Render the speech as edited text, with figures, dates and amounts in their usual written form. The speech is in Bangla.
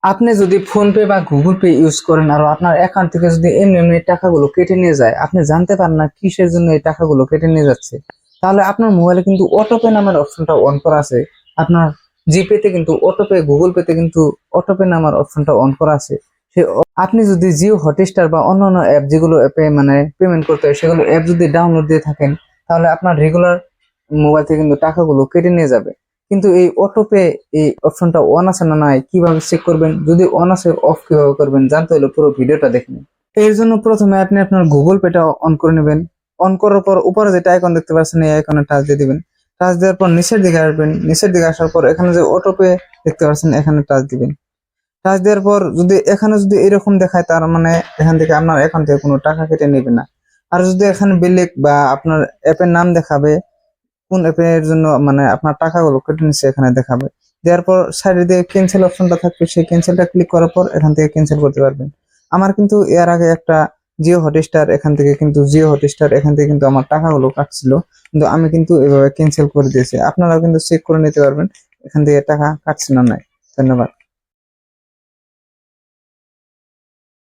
আপনি যদি ফোন পে বা গুগল পে ইউজ করেন আর আপনার অ্যাকাউন্ট থেকে যদি এমনি এমনি টাকাগুলো কেটে নিয়ে যায়, আপনি জানতে পারেন না কিসের জন্য এই টাকাগুলো কেটে নিয়ে যাচ্ছে, তাহলে আপনার মোবাইলে কিন্তু অটোপে নামের অপশনটা অন করা আছে। আপনার জিপে তে কিন্তু অটোপে, গুগল পে তে কিন্তু অটোপে নামের অপশনটা অন করা আছে। আপনি যদি জিও হটস্টার বা অন্যান্য অ্যাপ, যেগুলো অ্যাপে মানে পেমেন্ট করতে হয়, সেগুলো অ্যাপ যদি ডাউনলোড দিয়ে থাকেন, তাহলে আপনার রেগুলার মোবাইল থেকে কিন্তু টাকাগুলো কেটে নিয়ে যাবে। কিন্তু এই অটোপে, এই অপশনটা অন আছে না নাই কিভাবে চেক করবেন? যদি অন আছে, অফ কিভাবে করবেন জানতে হলে পুরো ভিডিওটা দেখুন। এর জন্য প্রথমে আপনি আপনার গুগল পেটা অন করে নেবেন। অন করার পর উপরে যেটা আইকন দেখতে পাচ্ছেন, এই আইকনে টাচ দিয়ে দিবেন। টাচ দেওয়ার পর নিচের দিকে আসবেন। নিচের দিকে আসার পর এখানে যে অটোপে দেখতে পাচ্ছেন, এখানে টাচ দিবেন। টাচ দেওয়ার পর যদি এখানে যদি এরকম দেখায়, তার মানে এখান থেকে আপনার অ্যাকাউন্ট থেকে কোনো টাকা কেটে নেবে না। আর যদি এখানে বেলেগ বা আপনার অ্যাপের নাম দেখাবে, কোন অ্যাপের জন্য মানে আপনার টাকাগুলো কেটে নিচ্ছে, এখানে দেখাবে। দেওয়ার পর সাইডে দিয়ে ক্যান্সেল অপশনটা থাকবে, সেই ক্যান্সেলটা ক্লিক করার পর এখান থেকে ক্যান্সেল করতে পারবেন। আমার কিন্তু এর আগে একটা জিও হটস্টার এখান থেকে কিন্তু আমার টাকাগুলো কাটছিল, কিন্তু আমি কিন্তু এভাবে ক্যান্সেল করে দিয়েছি। আপনারাও কিন্তু চেক করে নিতে পারবেন এখান থেকে টাকা কাটছে না নাই। ধন্যবাদ।